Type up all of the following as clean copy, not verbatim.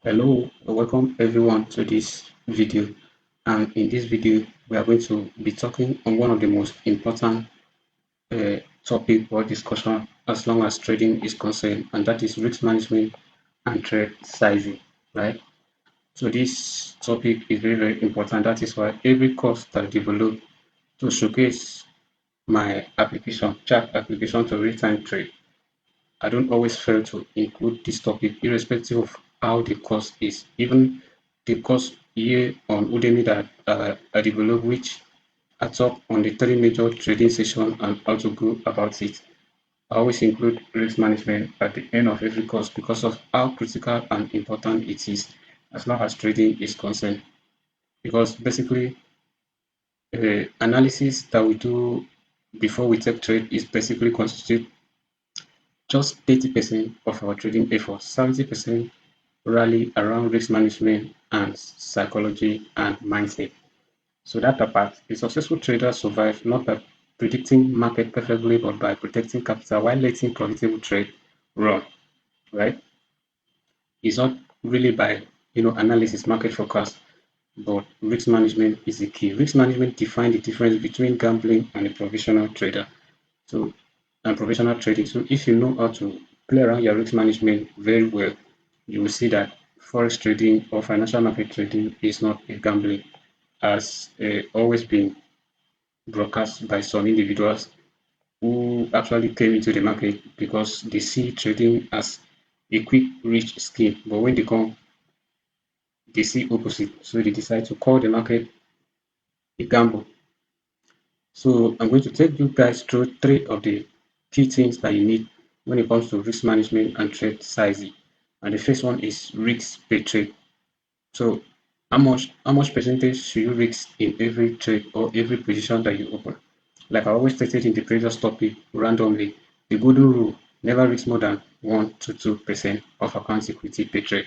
Hello, welcome everyone to this video. And in this video, we are going to be talking on one of the most important topic or discussion as long as trading is concerned, and that is risk management and trade sizing, right? So this topic is very, very important. That is why every course that I develop to showcase my application, chart application to real-time trade, I don't always fail to include this topic irrespective of how the course is. Even the course here on Udemy that I developed, which I talk on the three major trading session and how to go about it. I always include risk management at the end of every course because of how critical and important it is as long as trading is concerned. Because basically, analysis that we do before we take trade is basically constitute just 30% of our trading efforts. 70% rally around risk management and psychology and mindset. So that apart, a successful trader survives not by predicting market perfectly, but by protecting capital while letting profitable trade run, right? It's not really by analysis, market forecast, but risk management is the key. Risk management defines the difference between gambling and a professional trader. So and professional trading. So if you know how to play around your risk management very well, you will see that forex trading or financial market trading is not a gambling, has always been broadcast by some individuals who actually came into the market because they see trading as a quick rich scheme. But when they come, they see opposite. So they decide to call the market a gamble. So I'm going to take you guys through three of the key things that you need when it comes to risk management and trade sizing. And the first one is risk per trade. So how much percentage should you risk in every trade or every position that you open? Like I always stated in the previous topic randomly, the golden rule never risk more than 1 to 2% of account equity per trade.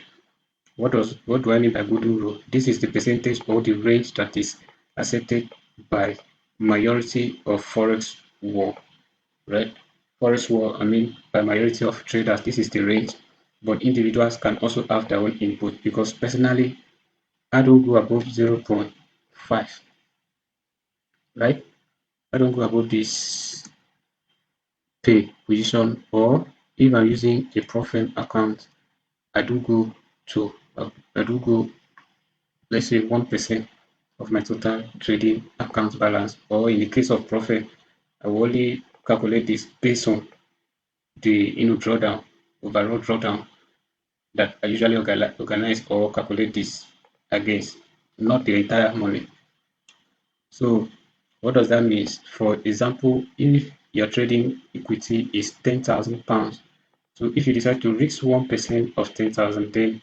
What do I mean by golden rule? This is the percentage or the range that is accepted by majority of forex war, right? Forex war, I mean by majority of traders, this is the range. But individuals can also have their own input because personally, I don't go above 0.5, right? I don't go above this pay position, or if I'm using a profit account, I do go to I do go, let's say, 1% of my total trading account balance, or in the case of profit, I will only calculate this based on the drawdown, overall drawdown that I usually organize or calculate this against, not the entire money. So what does that mean? For example, if your trading equity is £10,000, so if you decide to risk 1% of 10,000, then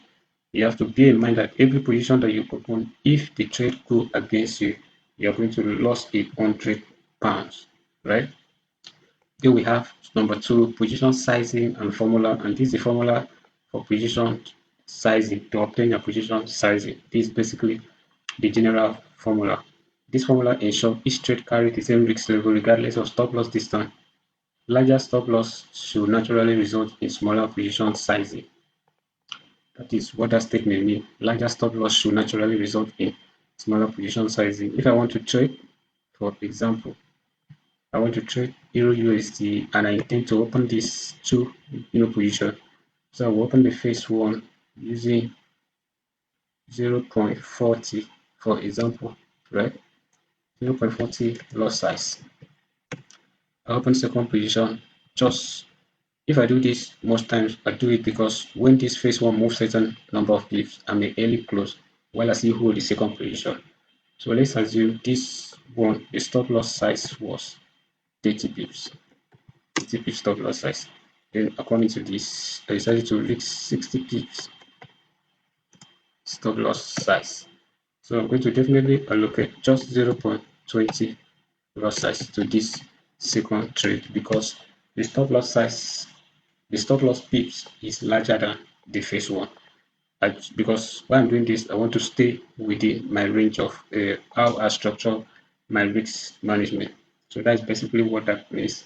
you have to bear in mind that every position that you open, if the trade go against you, you're going to lose £100, right? Then we have number two, position sizing and formula, and this is the formula for position sizing to obtain your position sizing. This is basically the general formula. This formula ensures each trade carries the same risk level regardless of stop loss distance. Larger stop loss should naturally result in smaller position sizing. That is what that statement means. Larger stop loss should naturally result in smaller position sizing. If I want to trade, for example, I want to trade Euro USD and I intend to open these two position. So I will open the first one using 0.40, for example, right? 0.40 lot size. I open second position. Just if I do this most times, I do it because when this first one moves certain number of pips, I may early close while I still hold the second position. So let's assume this one, the stop loss size was 30 pips. 30 pips stop loss size. Then according to this, I decided to risk 60 pips stop loss size. So I'm going to definitely allocate just 0.20 loss size to this second trade because the stop loss size, the stop loss pips is larger than the first one. Because while I'm doing this, I want to stay within my range of how I structure my risk management. So that's basically what that means.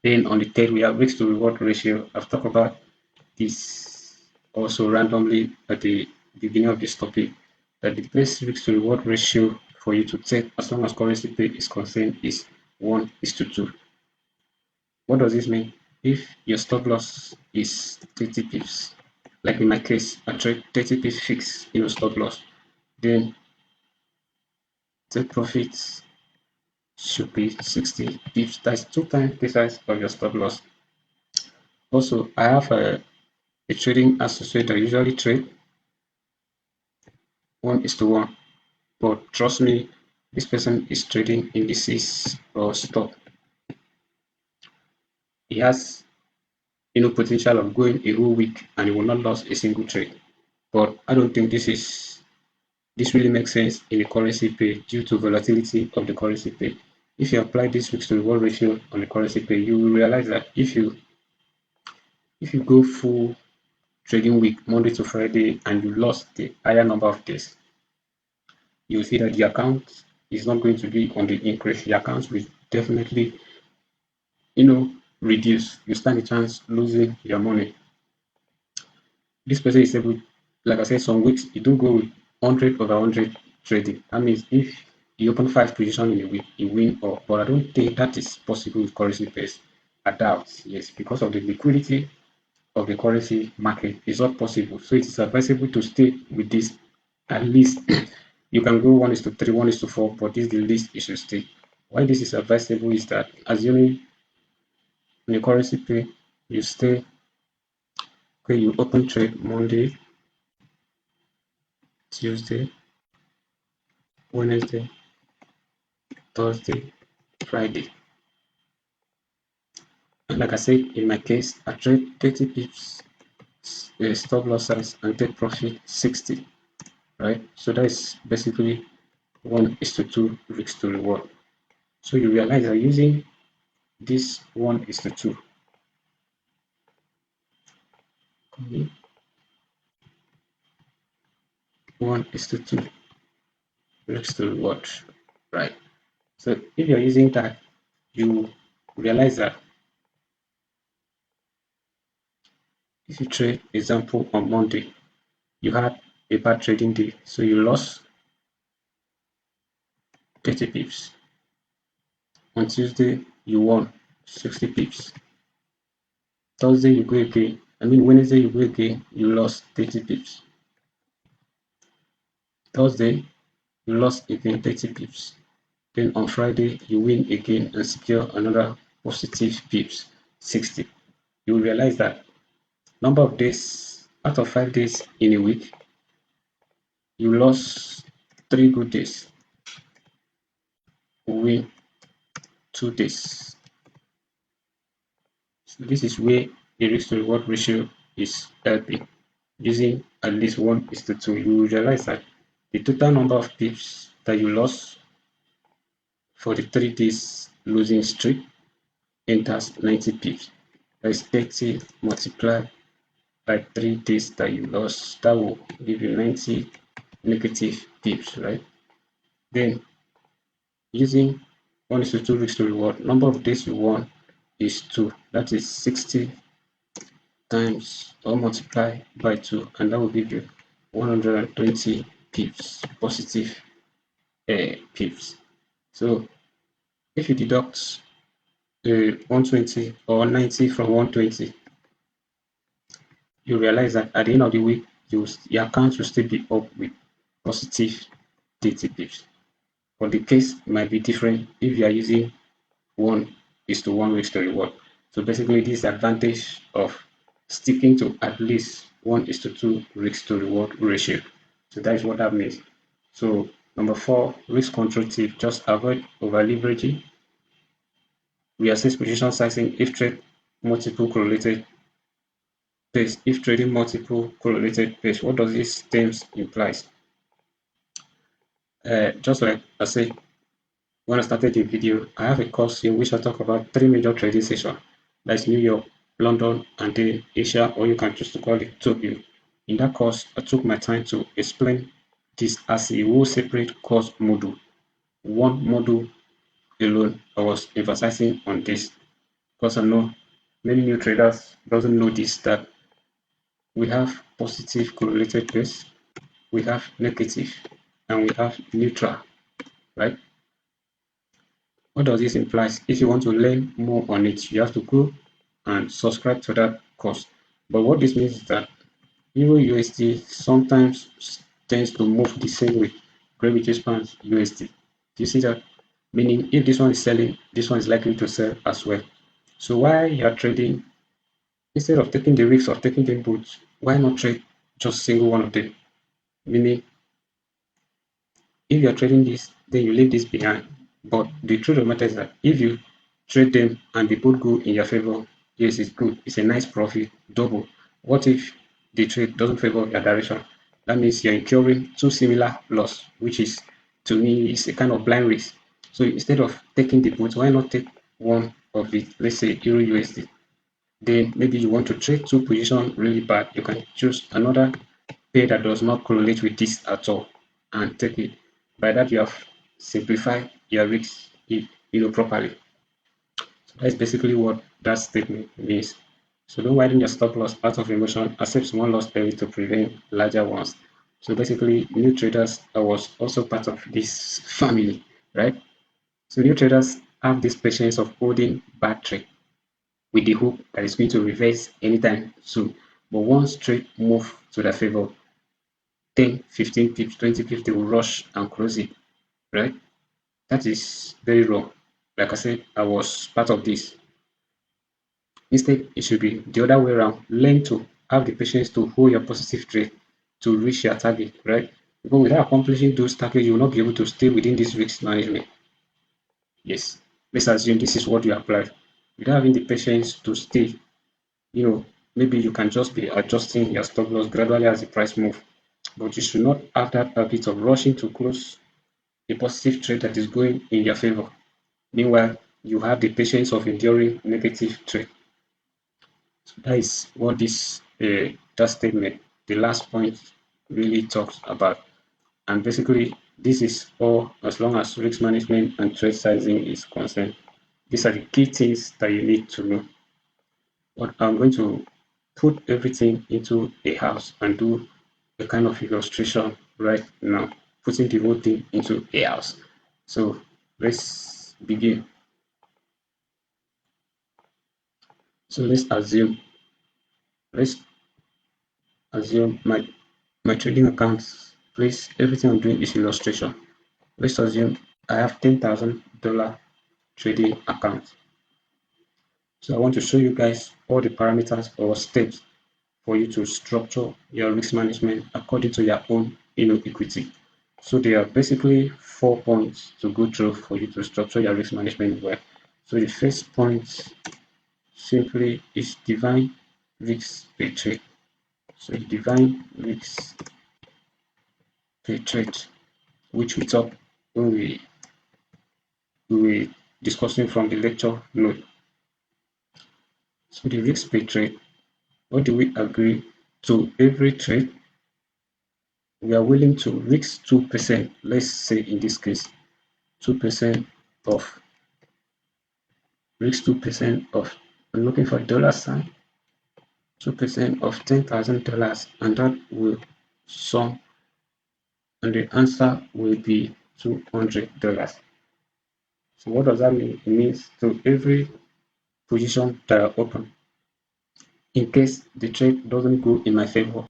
Then on the third, we have risk to reward ratio. I've talked about this also randomly at the beginning of this topic that the best risk to reward ratio for you to take as long as currency pair is concerned is 1 is to 2. What does this mean? If your stop loss is 30 pips, like in my case, I trade 30 pips fixed in a stop loss, then take profits should be 60 pips. That's 2 times the size of your stop loss. Also, I have a trading associate that usually trade 1 is to 1. But trust me, this person is trading indices or stock. He has potential of going a whole week and he will not lose a single trade. But I don't think this really makes sense in the currency pair due to volatility of the currency pair. If you apply this risk to reward ratio on the currency pair, you will realize that if you go full trading week Monday to Friday and you lost the higher number of days, you will see that the account is not going to be on the increase. The account will definitely, reduce. You stand a chance losing your money. This person is able, like I said, some weeks you do go with 100 over 100 trading. That means if you open 5 positions in a week, you win all. But I don't think that is possible with currency pairs. I doubt, yes, because of the liquidity of the currency market. It's not possible. So it is advisable to stay with this at least. You can go 1 is to 3, 1 is to 4, but this is the least you should stay. Why this is advisable is that assuming in the currency pair, you stay, okay, you open trade Monday, Tuesday, Wednesday, Thursday, Friday. And like I said, in my case, I trade 30 pips, stop loss size, and take profit 60, right? So that is basically 1 is to 2 risk to reward. So you realize that using this 1 is to 2, 1 is to 2 risk to reward, right? So if you're using that, you realize that if you trade, example, on Monday, you had a bad trading day, so you lost 30 pips. On Tuesday, you won 60 pips. Thursday, you go again. Wednesday, you go again, you lost 30 pips. Thursday, you lost again 30 pips. Then on Friday, you win again and secure another positive pips, 60. You will realize that number of days out of 5 days in a week, you lost 3 good days, win 2 days. So this is where the risk to reward ratio is helping. Using at least 1 is to 2, you will realize that the total number of pips that you lost for the 3 days losing streak enters 90 pips. That is 30 multiplied by 3 days that you lost. That will give you 90 negative pips, right? Then using 1 is to 2 risk to reward, number of days you won is 2. That is 60 times or multiply by 2, and that will give you 120 pips, positive pips. So if you deduct 120 or 90 from 120, you realize that at the end of the week, your account will still be up with positive 30 pips. But the case might be different if you are using 1 is to 1 risk to reward. So basically, this advantage of sticking to at least 1 is to 2 risk to reward ratio. So that is what that means. So number 4, risk control tip, just avoid over leveraging. We assess position sizing if trade multiple correlated pairs. If trading multiple correlated pairs, what does this terms implies? Just like I said when I started the video, I have a course in which I talk about 3 major trading sessions. That's New York, London, and then Asia, or you can choose to call it Tokyo. In that course, I took my time to explain this as a whole separate course module. One module alone, I was emphasizing on this because I know many new traders doesn't know this, that we have positive correlated pairs, we have negative, and we have neutral, right? What does this imply? If you want to learn more on it, you have to go and subscribe to that course. But what this means is that Euro USD sometimes tends to move the same way Gravity Pound USD. Do you see that? Meaning, if this one is selling, this one is likely to sell as well. So while you are trading, instead of taking the risk of taking them both, why not trade just single one of them? Meaning, if you're trading this, then you leave this behind. But the truth of the matter is that if you trade them and they both go in your favor, yes, it's good. It's a nice profit, double. What if the trade doesn't favor your direction? That means you're incurring two similar loss, which is, to me, is a kind of blind risk. So instead of taking the both, why not take one of it, let's say Euro USD? Then maybe you want to trade two positions really bad, you can choose another pair that does not correlate with this at all and take it. By that, you have simplified your risk, properly. So that's basically what that statement means. So don't widen your stop loss out of emotion. Accept small loss early to prevent larger ones. So basically, new traders was also part of this family, right? So new traders have this patience of holding bad trade with the hope that it's going to reverse anytime soon. But once trade move to their favor, 10, 15 pips, 20 pips, they will rush and close it, right? That is very wrong. Like I said, I was part of this. Instead, it should be the other way around. Learn to have the patience to hold your positive trade to reach your target, right? Because without accomplishing those targets, you will not be able to stay within this risk management. Yes, let's assume this is what you apply. Without having the patience to stay, maybe you can just be adjusting your stop loss gradually as the price move. But you should not have that habit of rushing to close a positive trade that is going in your favor. Meanwhile, you have the patience of enduring negative trade. So that is what this that statement, the last point, really talks about. And basically, this is all as long as risk management and trade sizing is concerned. These are the key things that you need to know. But I'm going to put everything into a house and do a kind of illustration right now, putting the whole thing into a house. So let's begin. So let's assume my trading accounts. Please, everything I'm doing is illustration. Let's assume I have $10,000 trading account. So I want to show you guys all the parameters or steps for you to structure your risk management according to your own equity. So there are basically 4 points to go through for you to structure your risk management well. So the first point simply is divine risk per trade. So divine risk per trade, which we talk when we were discussing from the lecture note. So the risk per trade, what do we agree to every trade? We are willing to risk 2%, let's say in this case, 2% of risk 2% of, I'm looking for dollar sign, 2% of $10,000, and that will sum, and the answer will be $200. So what does that mean? It means to every position that I open, in case the trade doesn't go in my favor,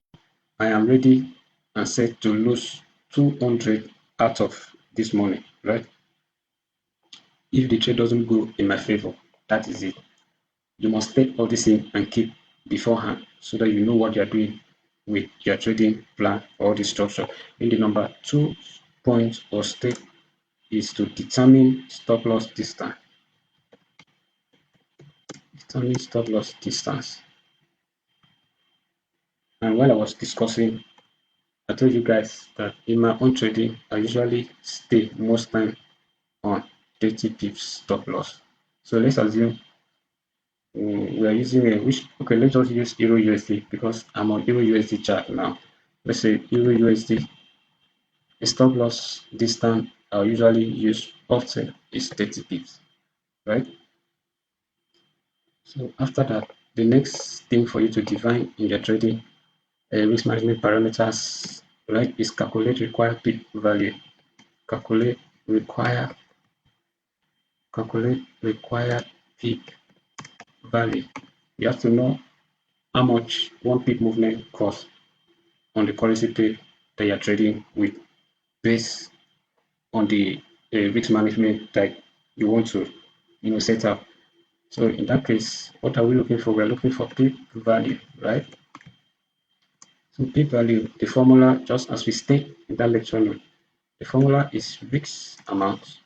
I am ready and set to lose 200 out of this money, right? If the trade doesn't go in my favor, that is it. You must take all this in and keep beforehand so that you know what you're doing with your trading plan or the structure. In the number 2 point or step is to determine stop loss distance. Determine stop loss distance. And when I was discussing, I told you guys that in my own trading, I usually stay most time on 30 pips stop loss. So let's assume we are using a which okay, let's just use Euro USD because I'm on Euro USD chart now. Let's say Euro USD, a stop loss distance I usually use often is 30 pips, right? So after that, the next thing for you to define in your trading risk management parameters, right, is calculate required peak value. Calculate required peak value. You have to know how much one peak movement costs on the currency pair that you're trading with based on the risk management that you want to set up. So in that case, what are we looking for? We're looking for peak value, right? So peak value, the formula, just as we state in that lecture note, the formula is risk amount,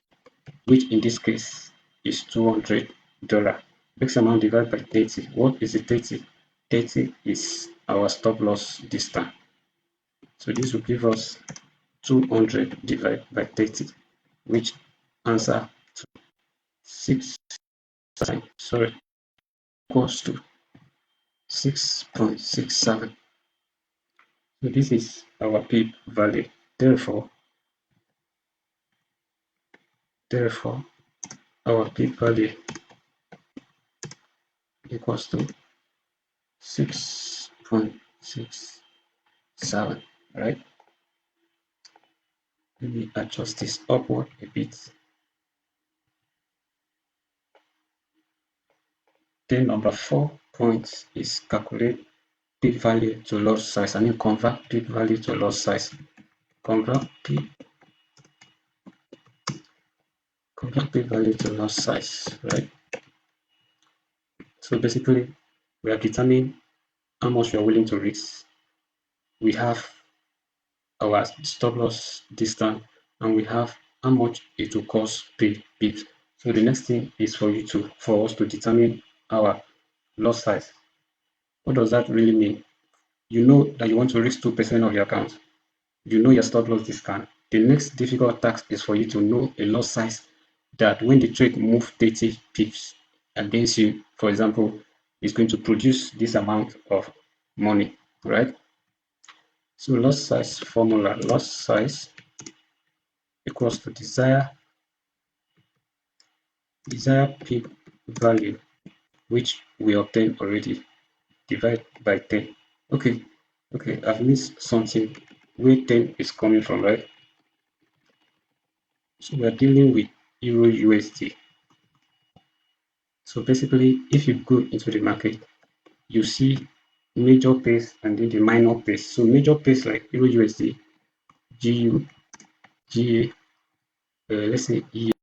which in this case is $200. Risk amount divided by 30. What is the 30? 30 is our stop loss distance. So this will give us 200 divided by 30, which answer to 6, sorry, equals to 6.67. So this is our peak value. Therefore, our peak value equals to 6.67, right? Let me adjust this upward a bit. Then number 4 points is calculate peak value to lot size. I mean convert peak value to lot size. Convert peak value to lot size, right? So basically, we are determining how much we are willing to risk. We have our stop loss distance, and we have how much it will cost per bit. So the next thing is for us to determine our loss size. What does that really mean? You know that you want to risk 2% of your account. You know your stop loss discount. The next difficult task is for you to know a loss size that when the trade move 30 pips against you, for example, is going to produce this amount of money, right? So loss size formula, loss size equals to desired peak value, which we obtained already, divide by 10. Okay, I've missed something where 10 is coming from, right? So we're dealing with Euro USD. So basically, if you go into the market, you see major pairs and then the minor pairs. So major pairs like Euro USD, GU, GA, let's say EU.